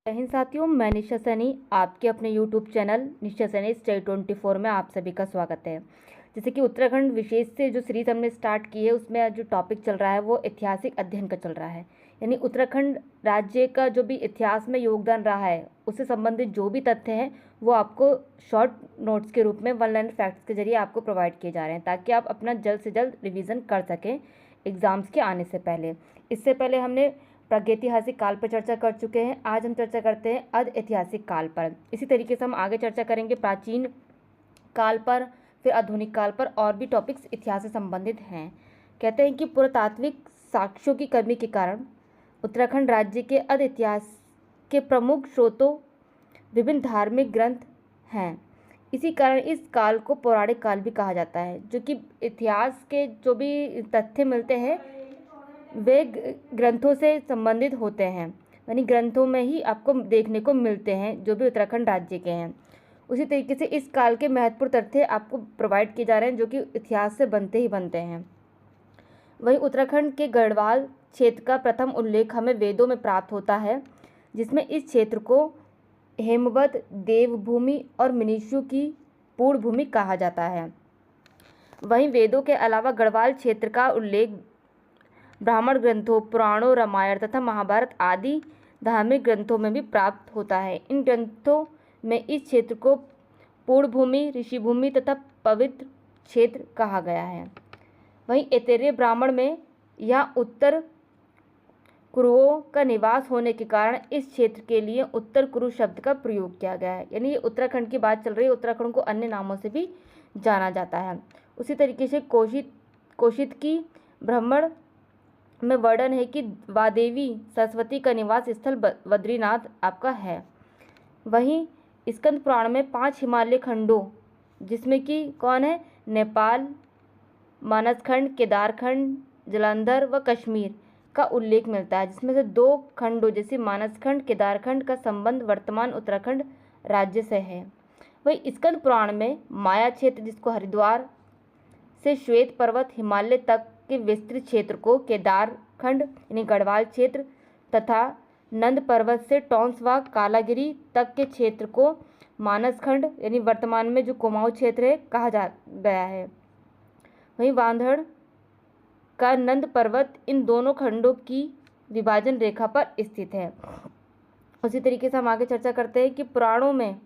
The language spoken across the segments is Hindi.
जय हिंद साथियों, मैं निशा सैनी आपके अपने यूट्यूब चैनल निशा सैनी स्टडी 24 में आप सभी का स्वागत है। जैसे कि उत्तराखंड विशेष से जो सीरीज हमने स्टार्ट की है उसमें जो टॉपिक चल रहा है वो ऐतिहासिक अध्ययन का चल रहा है। यानी उत्तराखंड राज्य का जो भी इतिहास में योगदान रहा है उससे संबंधित जो भी तथ्य हैं वो आपको शॉर्ट नोट्स के रूप में वन लाइन फैक्ट्स के जरिए आपको प्रोवाइड किए जा रहे हैं ताकि आप अपना जल्द से जल्द रिविज़न कर सकें एग्ज़ाम्स के आने से पहले। इससे पहले हमने प्रागैतिहासिक काल पर चर्चा कर चुके हैं। आज हम चर्चा करते हैं अध ऐतिहासिक काल पर। इसी तरीके से हम आगे चर्चा करेंगे प्राचीन काल पर, फिर आधुनिक काल पर, और भी टॉपिक्स इतिहास से संबंधित हैं। कहते हैं कि पुरातात्विक साक्ष्यों की कमी के कारण उत्तराखंड राज्य के अध इतिहास के प्रमुख स्रोतों विभिन्न धार्मिक ग्रंथ हैं। इसी कारण इस काल को पौराणिक काल भी कहा जाता है। जो कि इतिहास के जो भी तथ्य मिलते हैं वे ग्रंथों से संबंधित होते हैं, यानी ग्रंथों में ही आपको देखने को मिलते हैं जो भी उत्तराखंड राज्य के हैं। उसी तरीके से इस काल के महत्वपूर्ण तथ्य आपको प्रोवाइड किए जा रहे हैं जो कि इतिहास से बनते ही बनते हैं। वहीं उत्तराखंड के गढ़वाल क्षेत्र का प्रथम उल्लेख हमें वेदों में प्राप्त होता है, जिसमें इस क्षेत्र को हेमवत, देवभूमि और मनुष्यों की पूर्ण भूमि कहा जाता है। वहीं वेदों के अलावा गढ़वाल क्षेत्र का उल्लेख ब्राह्मण ग्रंथों, पुराणों, रामायण तथा महाभारत आदि धार्मिक ग्रंथों में भी प्राप्त होता है। इन ग्रंथों में इस क्षेत्र को पूर्ण भूमि, ऋषिभूमि तथा पवित्र क्षेत्र कहा गया है। वहीं ऐतरेय ब्राह्मण में यहाँ उत्तर कुरुओं का निवास होने के कारण इस क्षेत्र के लिए उत्तर कुरु शब्द का प्रयोग किया गया है। यानी ये उत्तराखंड की बात चल रही है। उत्तराखंड को अन्य नामों से भी जाना जाता है। उसी तरीके से कोशित की ब्राह्मण में वर्णन है कि वादेवी सरस्वती का निवास स्थल बद्रीनाथ आपका है। वहीं स्कंद पुराण में 5 हिमालय खंडों, जिसमें कि कौन है, नेपाल, मानसखंड, केदारखंड, जालंधर व कश्मीर का उल्लेख मिलता है, जिसमें से 2 खंडों जैसे मानसखंड, केदारखंड का संबंध वर्तमान उत्तराखंड राज्य से है। वहीं स्कंद पुराण में माया क्षेत्र, जिसको हरिद्वार से श्वेत पर्वत हिमालय तक के विस्तृत क्षेत्र को केदारखंड यानी गढ़वाल क्षेत्र तथा नंद पर्वत से टॉन्स व कालागिरी तक के क्षेत्र को मानसखंड यानी वर्तमान में जो कुमाऊं क्षेत्र है कहा जा गया है। वहीं वांधड़ का नंद पर्वत इन दोनों खंडों की विभाजन रेखा पर स्थित है। उसी तरीके से हम आगे चर्चा करते हैं कि पुराणों में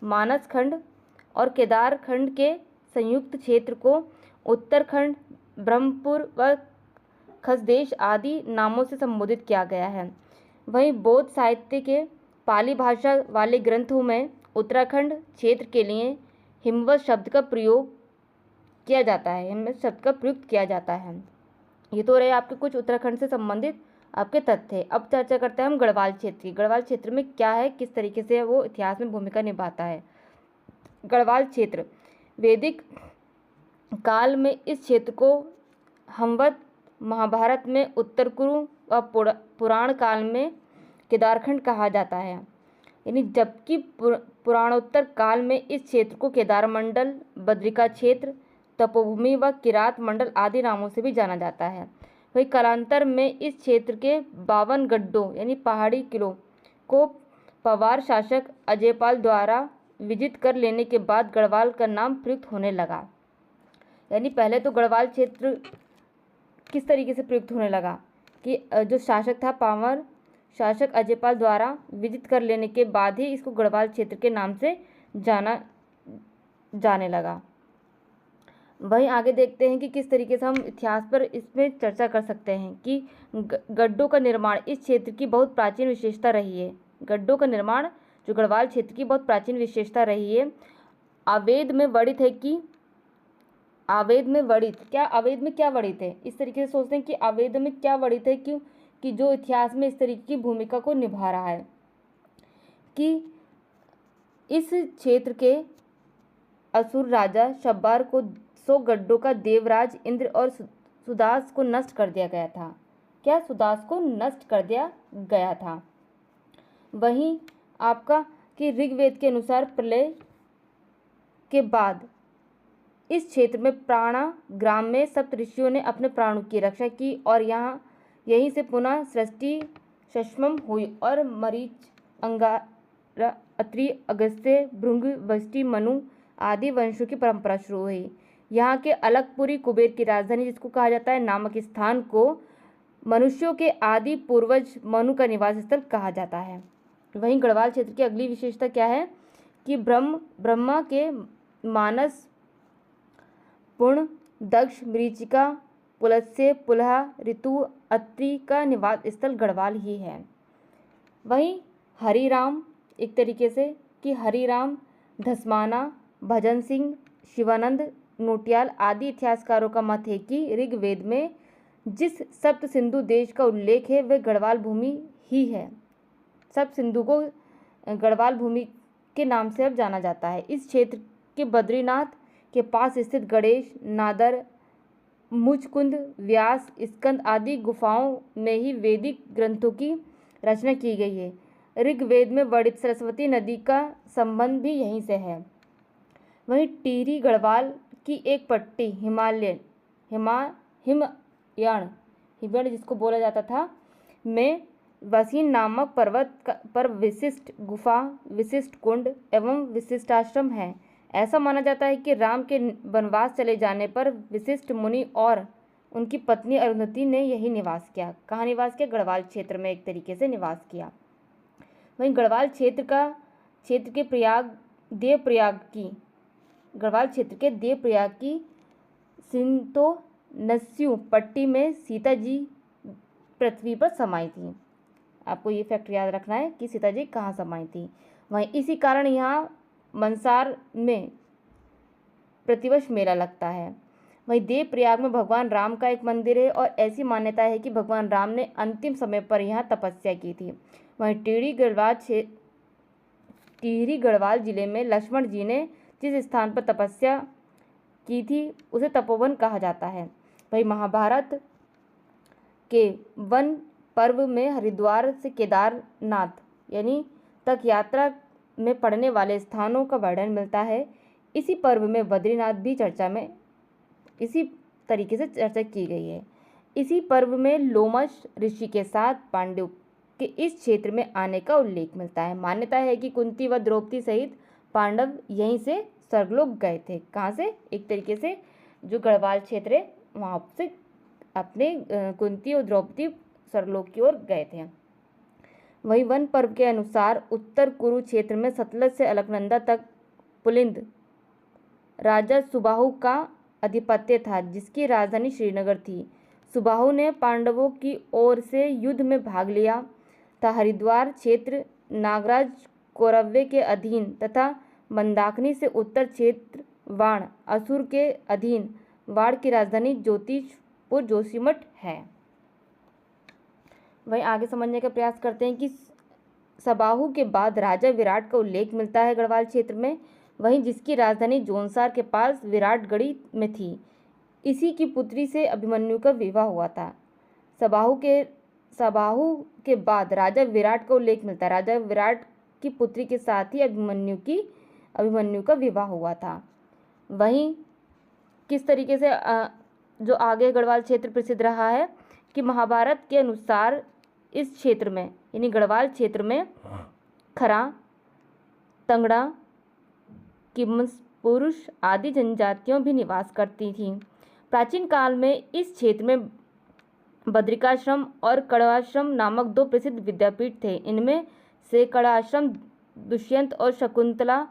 मानसखंड और केदारखंड के संयुक्त क्षेत्र को उत्तरखंड, ब्रह्मपुर व खसदेश आदि नामों से संबोधित किया गया है। वहीं बौद्ध साहित्य के पाली भाषा वाले ग्रंथों में उत्तराखंड क्षेत्र के लिए हिमवत शब्द का प्रयोग किया जाता है। ये तो रहे आपके कुछ उत्तराखंड से संबंधित आपके तथ्य। अब चर्चा करते हैं हम गढ़वाल क्षेत्र की। गढ़वाल क्षेत्र में क्या है, किस तरीके से वो इतिहास में भूमिका निभाता है। गढ़वाल क्षेत्र वैदिक काल में इस क्षेत्र को हमवत, महाभारत में उत्तर कुरु व पुराण काल में केदारखंड कहा जाता है। यानी जबकि पुराणोत्तर काल में इस क्षेत्र को केदार मंडल, बद्रिका क्षेत्र, तपोभूमि व किरात मंडल आदि नामों से भी जाना जाता है। वही कालांतर में इस क्षेत्र के 52 गड्ढों यानी पहाड़ी किलों को पवार शासक अजयपाल द्वारा विजित कर लेने के बाद गढ़वाल का नाम प्रयुक्त होने लगा। यानी पहले तो गढ़वाल क्षेत्र किस तरीके से प्रयुक्त होने लगा कि जो शासक था पावर शासक अजयपाल द्वारा विजित कर लेने के बाद ही इसको गढ़वाल क्षेत्र के नाम से जाना जाने लगा। वहीं आगे देखते हैं कि किस तरीके से हम इतिहास पर इसमें चर्चा कर सकते हैं कि गड्ढों का निर्माण इस क्षेत्र की बहुत प्राचीन विशेषता रही है। गड्ढों का निर्माण जो गढ़वाल क्षेत्र की बहुत प्राचीन विशेषता रही है। आवेद में वर्णित है कि आवेद में क्या वर्णित है, इस तरीके से सोचते हैं कि आवेद में क्या वर्णित है कि जो इतिहास में इस तरीके की भूमिका को निभा रहा है कि इस क्षेत्र के असुर राजा शब्बार को 100 गड्ढों का देवराज इंद्र और सुदास को नष्ट कर दिया गया था। सुदास को नष्ट कर दिया गया था। वहीं आपका कि ऋग्वेद के अनुसार प्रलय के बाद इस क्षेत्र में प्राणा ग्राम में सप्त ऋषियों ने अपने प्राणों की रक्षा की और यहीं से पुनः सृष्टि शश्मम हुई और मरीच, अंगारा, अत्रि, अगस्त्य, भृंग, वष्टि, मनु आदि वंशों की परंपरा शुरू हुई। यहाँ के अलकपुरी, कुबेर की राजधानी जिसको कहा जाता है, नामक स्थान को मनुष्यों के आदि पूर्वज मनु का निवास स्थल कहा जाता है। वहीं गढ़वाल क्षेत्र की अगली विशेषता क्या है कि ब्रह्मा के मानस, पूर्ण, दक्ष, मरीचिका, पुलस्त्य, पुलहा, ऋतु, अत्रि का निवास स्थल गढ़वाल ही है। वहीं हरिराम, एक तरीके से कि हरिराम, धस्माना, भजन सिंह, शिवानंद, नोटियाल आदि इतिहासकारों का मत है कि ऋग्वेद में जिस सप्त सिंधु देश का उल्लेख है वह गढ़वाल भूमि ही है। सप्त सिंधु को गढ़वाल भूमि के नाम से अब जाना जाता है। इस क्षेत्र के बद्रीनाथ के पास स्थित गणेश, नादर, मुचकुंद, व्यास, स्कंद आदि गुफाओं में ही वैदिक ग्रंथों की रचना की गई है। ऋग्वेद में वर्णित सरस्वती नदी का संबंध भी यहीं से है। वहीं टिहरी गढ़वाल की एक पट्टी हिमयण जिसको बोला जाता था में वसीन नामक पर्वत पर विशिष्ट गुफा, विशिष्ट कुंड एवं विशिष्टाश्रम है। ऐसा माना जाता है कि राम के वनवास चले जाने पर विशिष्ट मुनि और उनकी पत्नी अरुंधति ने यही निवास किया। कहाँ निवास किया? गढ़वाल क्षेत्र में एक तरीके से निवास किया। वहीं गढ़वाल क्षेत्र के गढ़वाल क्षेत्र के देवप्रयाग की सिंतो-नस्यू पट्टी में सीता जी पृथ्वी पर समाई थी। आपको ये फैक्ट याद रखना है कि सीता जी कहाँ समाई थी। वहीं इसी कारण यहाँ मंसार में प्रतिवर्ष मेला लगता है। वहीं देवप्रयाग में भगवान राम का एक मंदिर है और ऐसी मान्यता है कि भगवान राम ने अंतिम समय पर यहाँ तपस्या की थी। वहीं टिहरी गढ़वाल जिले में लक्ष्मण जी ने जिस स्थान पर तपस्या की थी उसे तपोवन कहा जाता है। वहीं महाभारत के वन पर्व में हरिद्वार से केदारनाथ यानी तक यात्रा में पड़ने वाले स्थानों का वर्णन मिलता है। इसी पर्व में बद्रीनाथ भी इसी तरीके से चर्चा की गई है। इसी पर्व में लोमश ऋषि के साथ पांडव के इस क्षेत्र में आने का उल्लेख मिलता है। मान्यता है कि कुंती व द्रौपदी सहित पांडव यहीं से स्वर्गलोक गए थे। कहाँ से? एक तरीके से जो गढ़वाल क्षेत्र है वहाँ से अपने कुंती और द्रौपदी स्वर्गलोक की ओर गए थे। वहीं वन पर्व के अनुसार उत्तर कुरु क्षेत्र में सतलज से अलकनंदा तक पुलिंद राजा सुबाहु का आधिपत्य था, जिसकी राजधानी श्रीनगर थी। सुबाहु ने पांडवों की ओर से युद्ध में भाग लिया था। हरिद्वार क्षेत्र नागराज कौरव्य के अधीन तथा मंदाकिनी से उत्तर क्षेत्र वाण असुर के अधीन। वाण की राजधानी ज्योतिषपुर जोशीमठ है। वहीं आगे समझने का प्रयास करते हैं कि सबाहु के बाद राजा विराट का उल्लेख मिलता है गढ़वाल क्षेत्र में, वहीं जिसकी राजधानी जोनसार के पास विराटगढ़ी में थी। इसी की पुत्री से अभिमन्यु का विवाह हुआ था। सबाहु के बाद राजा विराट का उल्लेख मिलता है। राजा विराट की पुत्री के साथ ही अभिमन्यु का विवाह हुआ था। वहीं किस तरीके से जो आगे गढ़वाल क्षेत्र प्रसिद्ध रहा है कि महाभारत के अनुसार इस क्षेत्र में यानी गढ़वाल क्षेत्र में खरा, तंगड़ा, किम्पुरुष आदि जनजातियां भी निवास करती थीं। प्राचीन काल में इस क्षेत्र में बद्रिकाश्रम और कड़वाश्रम नामक दो प्रसिद्ध विद्यापीठ थे। इनमें से कड़ाश्रम दुष्यंत और शकुंतला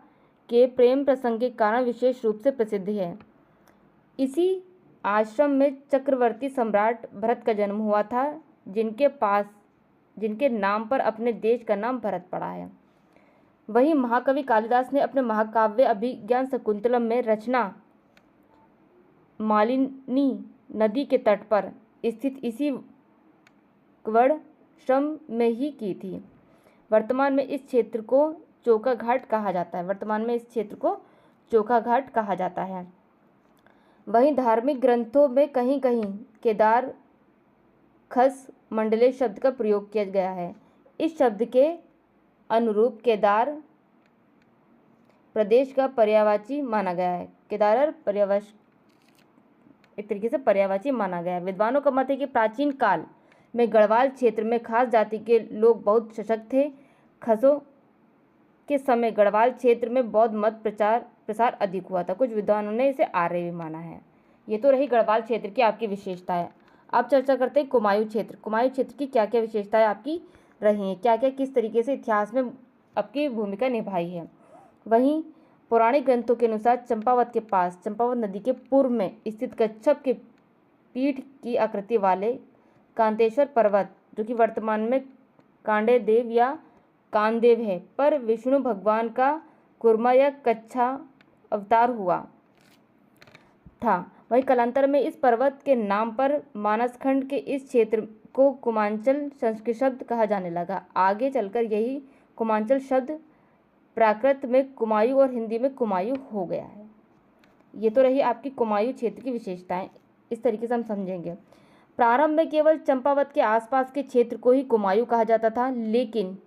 के प्रेम प्रसंग के कारण विशेष रूप से प्रसिद्ध है। इसी आश्रम में चक्रवर्ती सम्राट भरत का जन्म हुआ था, जिनके नाम पर अपने देश का नाम भरत पड़ा है। वहीं महाकवि कालिदास ने अपने महाकाव्य अभिज्ञान शकुंतलम में रचना मालिनी नदी के तट पर स्थित इसी कड़वाश्रम में ही की थी। वर्तमान में इस क्षेत्र को चोका घाट कहा जाता है। वहीं धार्मिक ग्रंथों में कहीं कहीं केदार खस मंडले शब्द का प्रयोग किया गया है। इस शब्द के अनुरूप केदार प्रदेश का पर्यायवाची माना गया है। एक तरीके से पर्यायवाची माना गया है। विद्वानों का मत है कि प्राचीन काल में गढ़वाल क्षेत्र में खास जाति के लोग बहुत सशक्त थे। खसों के समय गढ़वाल क्षेत्र में बौद्ध मत प्रसार अधिक हुआ था। कुछ विद्वानों ने इसे आर्य भी माना है। ये तो रही गढ़वाल क्षेत्र की आपकी विशेषताएं। अब चर्चा करते हैं कुमायूं क्षेत्र। कुमायूं क्षेत्र की क्या क्या विशेषताएं आपकी रही हैं, क्या क्या किस तरीके से इतिहास में आपकी भूमिका निभाई है। वहीं पौराणिक ग्रंथों के अनुसार चंपावत के पास चंपावत नदी के पूर्व में स्थित कच्छप के पीठ की आकृति वाले कांतेश्वर पर्वत, जो कि वर्तमान में कांडेदेव या कानदेव है, पर विष्णु भगवान का कुर्मा या कच्छा अवतार हुआ था। वहीं कालांतर में इस पर्वत के नाम पर मानसखंड के इस क्षेत्र को कुमांचल संस्कृत शब्द कहा जाने लगा। आगे चलकर यही कुमांचल शब्द प्राकृत में कुमायूं और हिंदी में कुमायूं हो गया है। ये तो रही आपकी कुमायूं क्षेत्र की विशेषताएं। इस तरीके से हम समझेंगे। प्रारंभ में केवल चंपावत के आसपास के क्षेत्र को ही कुमायूं कहा जाता था, लेकिन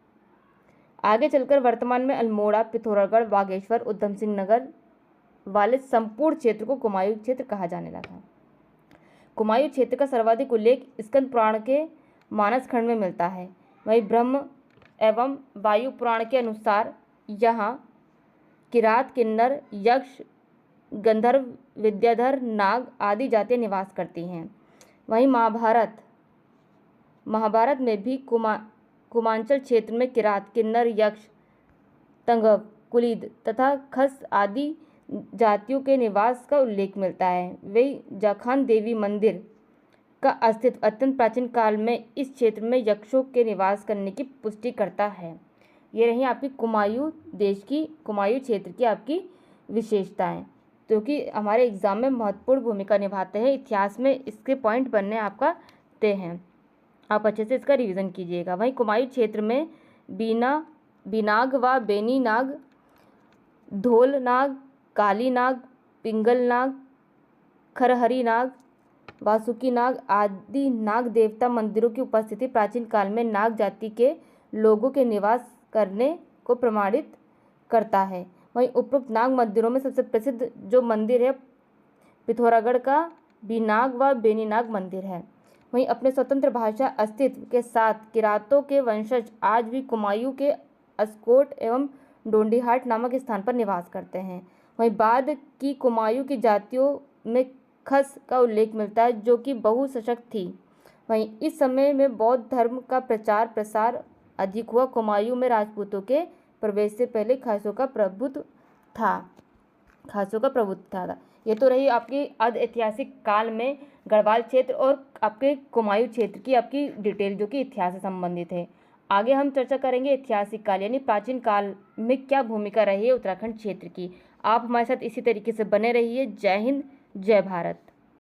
आगे चलकर वर्तमान में अल्मोड़ा, पिथौरागढ़, बागेश्वर, उधम सिंह नगर वाले संपूर्ण क्षेत्र को कुमायूं क्षेत्र कहा जाने लगा। कुमायूं क्षेत्र का सर्वाधिक उल्लेख स्कंद पुराण के मानस खंड में मिलता है। वहीं ब्रह्म एवं वायु पुराण के अनुसार यहाँ किरात, किन्नर, यक्ष, गंधर्व, विद्याधर, नाग आदि जातियाँ निवास करती हैं। वहीं महाभारत में भी कुमांचल क्षेत्र में किरात, किन्नर, यक्ष, तंगव, कुलीद तथा खस आदि जातियों के निवास का उल्लेख मिलता है। वही जाखान देवी मंदिर का अस्तित्व अत्यंत प्राचीन काल में इस क्षेत्र में यक्षों के निवास करने की पुष्टि करता है। ये रही आपकी कुमायूं क्षेत्र की आपकी विशेषताएं, जो कि हमारे एग्जाम में महत्वपूर्ण भूमिका निभाते हैं। इतिहास में इसके पॉइंट बनने आपका तय हैं। आप अच्छे से इसका रिवीजन कीजिएगा। वहीं कुमायूं क्षेत्र में बिनाग व बेनी नाग, धोल नाग, काली नाग, पिंगल नाग, खरहरी नाग, वासुकी नाग आदि नाग देवता मंदिरों की उपस्थिति प्राचीन काल में नाग जाति के लोगों के निवास करने को प्रमाणित करता है। वहीं उपरोक्त नाग मंदिरों में सबसे प्रसिद्ध जो मंदिर है पिथौरागढ़ का बिनाग व बेनीनाग मंदिर है। वहीं अपने स्वतंत्र भाषा अस्तित्व के साथ किरातों के वंशज आज भी कुमायूं के अस्कोट एवं डोंडीहाट नामक स्थान पर निवास करते हैं। वहीं बाद की कुमायूं की जातियों में खस का उल्लेख मिलता है, जो कि बहुसशक्त थी। वहीं इस समय में बौद्ध धर्म का प्रचार प्रसार अधिक हुआ। कुमायूं में राजपूतों के प्रवेश से पहले खासों का प्रभुत्व था। ये तो रही आपकी अर्ध ऐतिहासिक काल में गढ़वाल क्षेत्र और आपके कुमायूं क्षेत्र की आपकी डिटेल, जो कि इतिहास से संबंधित है। आगे हम चर्चा करेंगे ऐतिहासिक काल यानी प्राचीन काल में क्या भूमिका रही है उत्तराखंड क्षेत्र की। आप हमारे साथ इसी तरीके से बने रहिए। जय हिंद, जय भारत।